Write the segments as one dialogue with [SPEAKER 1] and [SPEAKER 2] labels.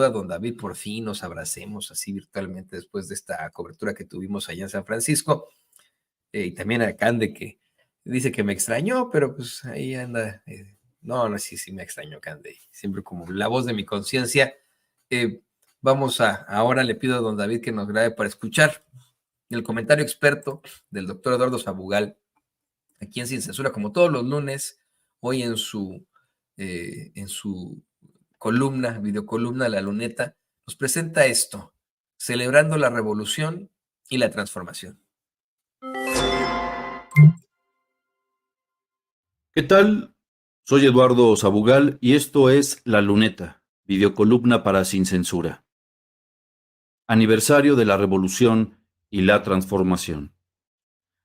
[SPEAKER 1] a don David, por fin nos abracemos así virtualmente después de esta cobertura que tuvimos allá en San Francisco. Y también a Cande, que dice que me extrañó, pero pues ahí anda. No, sí me extrañó Cande. Siempre como la voz de mi conciencia. Ahora le pido a don David que nos grabe para escuchar el comentario experto del doctor Eduardo Sabugal, aquí en Sin Censura, como todos los lunes, hoy en su columna, videocolumna La Luneta, nos presenta esto, celebrando la revolución y la transformación.
[SPEAKER 2] ¿Qué tal? Soy Eduardo Sabugal y esto es La Luneta, videocolumna para Sin Censura. Aniversario de la Revolución y la Transformación.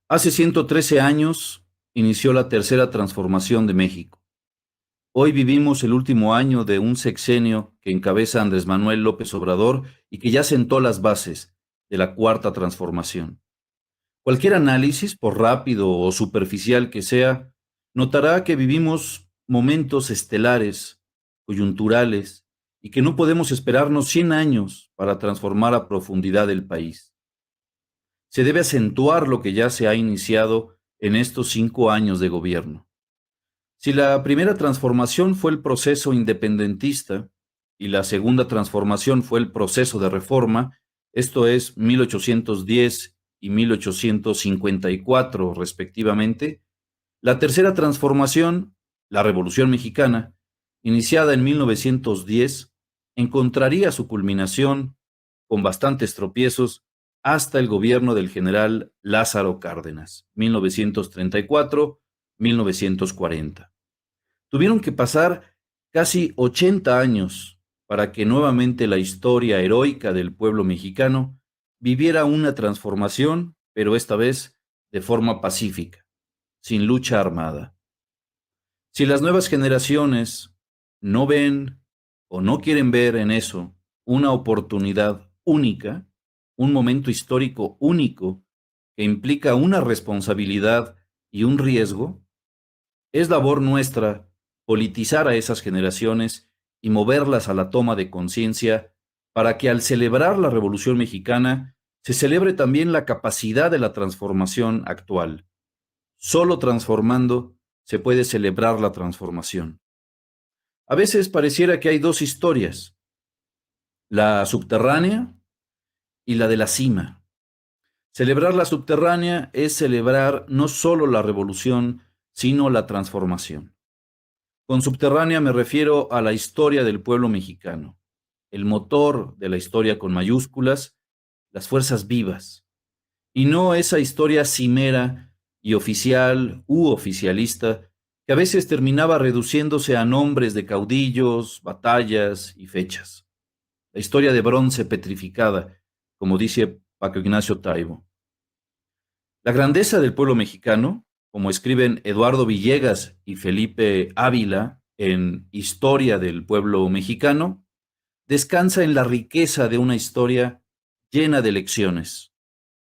[SPEAKER 2] Hace 113 años inició la tercera transformación de México. Hoy vivimos el último año de un sexenio que encabeza Andrés Manuel López Obrador y que ya sentó las bases de la cuarta transformación. Cualquier análisis, por rápido o superficial que sea, notará que vivimos momentos estelares, coyunturales, y que no podemos esperarnos 100 años para transformar a profundidad el país. Se debe acentuar lo que ya se ha iniciado en estos 5 años de gobierno. Si la primera transformación fue el proceso independentista y la segunda transformación fue el proceso de reforma, esto es 1810 y 1854 respectivamente, la tercera transformación, la Revolución Mexicana, iniciada en 1910, encontraría su culminación, con bastantes tropiezos, hasta el gobierno del general Lázaro Cárdenas, 1934-1940. Tuvieron que pasar casi 80 años para que nuevamente la historia heroica del pueblo mexicano viviera una transformación, pero esta vez de forma pacífica, sin lucha armada. Si las nuevas generaciones no ven o no quieren ver en eso una oportunidad única, un momento histórico único que implica una responsabilidad y un riesgo, es labor nuestra politizar a esas generaciones y moverlas a la toma de conciencia para que al celebrar la Revolución Mexicana se celebre también la capacidad de la transformación actual. Solo transformando se puede celebrar la transformación. A veces pareciera que hay dos historias, la subterránea y la de la cima. Celebrar la subterránea es celebrar no solo la revolución, sino la transformación. Con subterránea me refiero a la historia del pueblo mexicano, el motor de la historia con mayúsculas, las fuerzas vivas, y no esa historia cimera y oficial u oficialista que a veces terminaba reduciéndose a nombres de caudillos, batallas y fechas. La historia de bronce petrificada, como dice Paco Ignacio Taibo. La grandeza del pueblo mexicano, como escriben Eduardo Villegas y Felipe Ávila en Historia del pueblo mexicano, descansa en la riqueza de una historia llena de lecciones,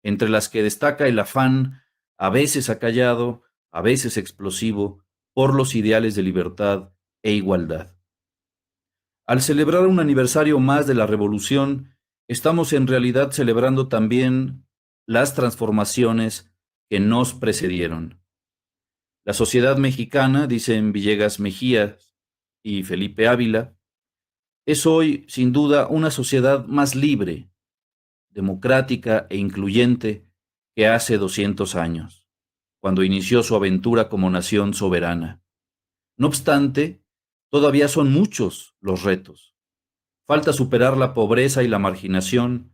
[SPEAKER 2] entre las que destaca el afán, a veces acallado, a veces explosivo, por los ideales de libertad e igualdad. Al celebrar un aniversario más de la Revolución, estamos en realidad celebrando también las transformaciones que nos precedieron. La sociedad mexicana, dicen Villegas Mejías y Felipe Ávila, es hoy, sin duda, una sociedad más libre, democrática e incluyente que hace 200 años, cuando inició su aventura como nación soberana. No obstante, todavía son muchos los retos. Falta superar la pobreza y la marginación,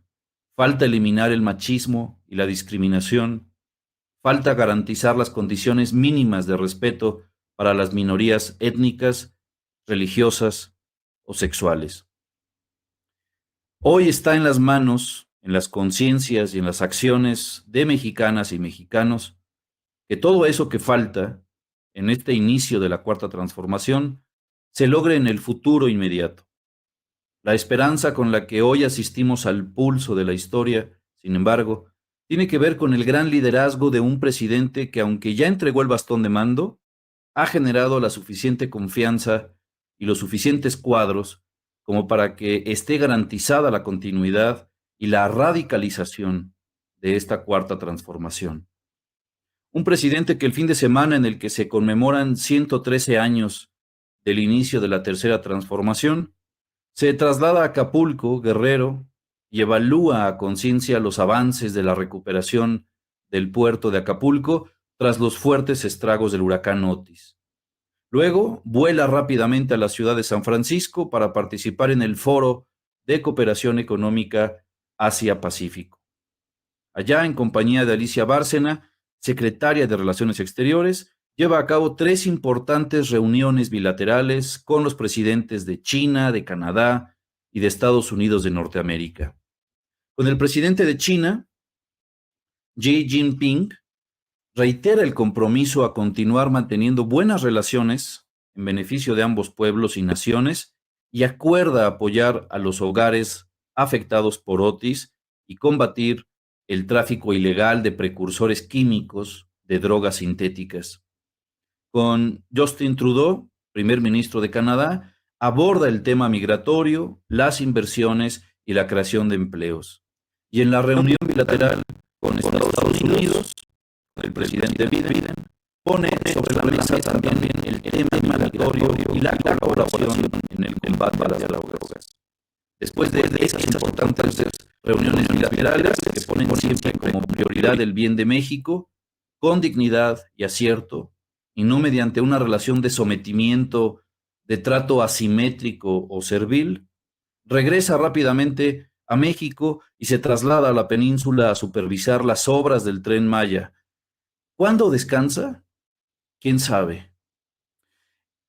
[SPEAKER 2] falta eliminar el machismo y la discriminación, falta garantizar las condiciones mínimas de respeto para las minorías étnicas, religiosas o sexuales. Hoy está en las manos, en las conciencias y en las acciones de mexicanas y mexicanos, que todo eso que falta en este inicio de la cuarta transformación se logre en el futuro inmediato. La esperanza con la que hoy asistimos al pulso de la historia, sin embargo, tiene que ver con el gran liderazgo de un presidente que, aunque ya entregó el bastón de mando, ha generado la suficiente confianza y los suficientes cuadros como para que esté garantizada la continuidad y la radicalización de esta cuarta transformación. Un presidente que el fin de semana en el que se conmemoran 113 años del inicio de la tercera transformación, se traslada a Acapulco, Guerrero, y evalúa a conciencia los avances de la recuperación del puerto de Acapulco tras los fuertes estragos del huracán Otis. Luego vuela rápidamente a la ciudad de San Francisco para participar en el Foro de Cooperación Económica Asia-Pacífico. Allá, en compañía de Alicia Bárcena, secretaria de Relaciones Exteriores, lleva a cabo 3 importantes reuniones bilaterales con los presidentes de China, de Canadá y de Estados Unidos de Norteamérica. Con el presidente de China, Xi Jinping, reitera el compromiso a continuar manteniendo buenas relaciones en beneficio de ambos pueblos y naciones y acuerda apoyar a los hogares afectados por Otis y combatir el tráfico ilegal de precursores químicos de drogas sintéticas. Con Justin Trudeau, primer ministro de Canadá, aborda el tema migratorio, las inversiones y la creación de empleos. Y en la reunión bilateral con Estados Unidos, el presidente Biden pone sobre la mesa también el tema migratorio y la colaboración en el combate a las drogas. Después de esas importantes reuniones bilaterales que ponen siempre como prioridad el bien de México, con dignidad y acierto, y no mediante una relación de sometimiento, de trato asimétrico o servil, regresa rápidamente a México y se traslada a la península a supervisar las obras del Tren Maya. ¿Cuándo descansa? ¿Quién sabe?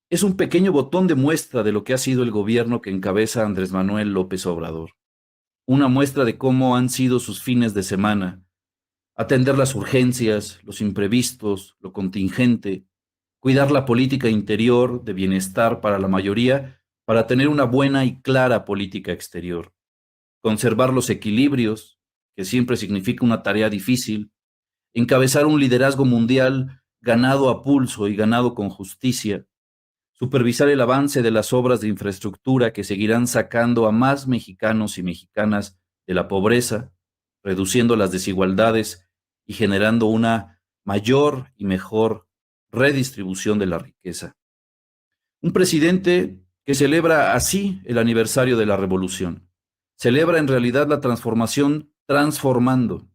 [SPEAKER 2] Es un pequeño botón de muestra de lo que ha sido el gobierno que encabeza Andrés Manuel López Obrador. Una muestra de cómo han sido sus fines de semana. Atender las urgencias, los imprevistos, lo contingente, cuidar la política interior de bienestar para la mayoría, para tener una buena y clara política exterior. Conservar los equilibrios, que siempre significa una tarea difícil, encabezar un liderazgo mundial ganado a pulso y ganado con justicia, supervisar el avance de las obras de infraestructura que seguirán sacando a más mexicanos y mexicanas de la pobreza, reduciendo las desigualdades y generando una mayor y mejor redistribución de la riqueza. Un presidente que celebra así el aniversario de la revolución. Celebra en realidad la transformación transformando,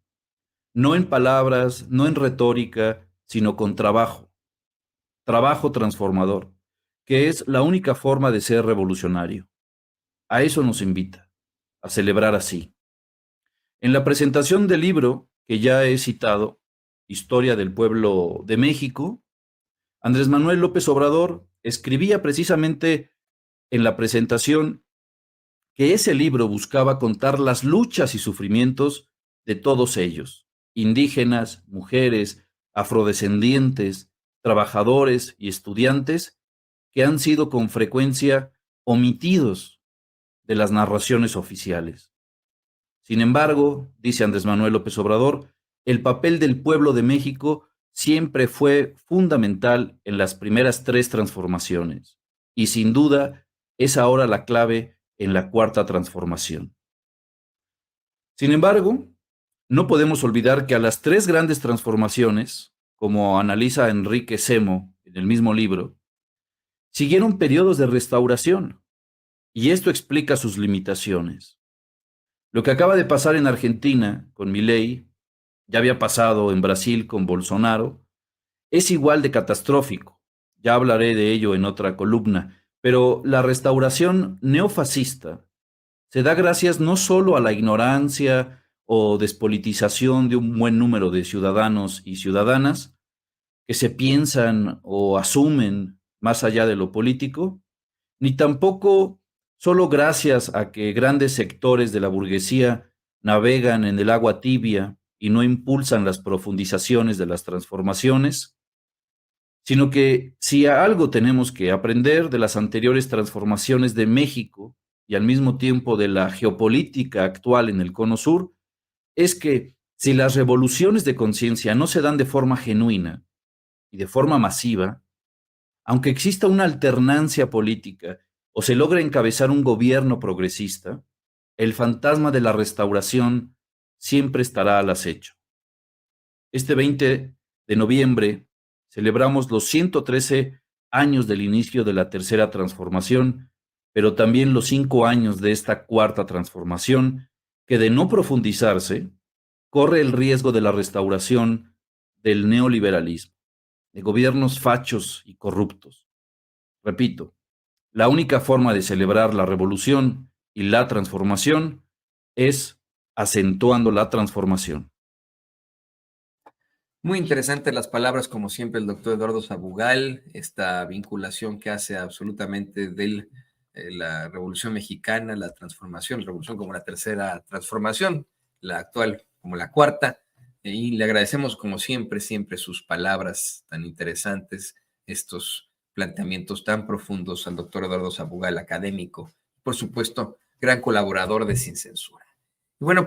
[SPEAKER 2] no en palabras, no en retórica, sino con trabajo. Trabajo transformador, que es la única forma de ser revolucionario. A eso nos invita, a celebrar así. En la presentación del libro que ya he citado, Historia del Pueblo de México, Andrés Manuel López Obrador escribía precisamente en la presentación que ese libro buscaba contar las luchas y sufrimientos de todos ellos, indígenas, mujeres, afrodescendientes, trabajadores y estudiantes, que han sido con frecuencia omitidos de las narraciones oficiales. Sin embargo, dice Andrés Manuel López Obrador, el papel del pueblo de México siempre fue fundamental en las primeras 3 transformaciones y sin duda es ahora la clave en la cuarta transformación. Sin embargo, no podemos olvidar que a las 3 grandes transformaciones, como analiza Enrique Semo en el mismo libro, siguieron periodos de restauración y esto explica sus limitaciones. Lo que acaba de pasar en Argentina con Milei, ya había pasado en Brasil con Bolsonaro, es igual de catastrófico. Ya hablaré de ello en otra columna, pero la restauración neofascista se da gracias no solo a la ignorancia o despolitización de un buen número de ciudadanos y ciudadanas que se piensan o asumen más allá de lo político, ni tampoco solo gracias a que grandes sectores de la burguesía navegan en el agua tibia y no impulsan las profundizaciones de las transformaciones, sino que si algo tenemos que aprender de las anteriores transformaciones de México y al mismo tiempo de la geopolítica actual en el Cono Sur, es que si las revoluciones de conciencia no se dan de forma genuina y de forma masiva, aunque exista una alternancia política o se logra encabezar un gobierno progresista, el fantasma de la restauración siempre estará al acecho. Este 20 de noviembre celebramos los 113 años del inicio de la tercera transformación, pero también los 5 años de esta cuarta transformación, que de no profundizarse, corre el riesgo de la restauración del neoliberalismo, de gobiernos fachos y corruptos. Repito, la única forma de celebrar la revolución y la transformación es acentuando la transformación.
[SPEAKER 1] Muy interesantes las palabras, como siempre, el doctor Eduardo Sabugal, esta vinculación que hace absolutamente de la Revolución Mexicana, la transformación, la revolución como la tercera transformación, la actual como la cuarta, y le agradecemos como siempre, siempre sus palabras tan interesantes, estos planteamientos tan profundos al doctor Eduardo Sabugal, académico, por supuesto, gran colaborador de Sin Censura. Y bueno,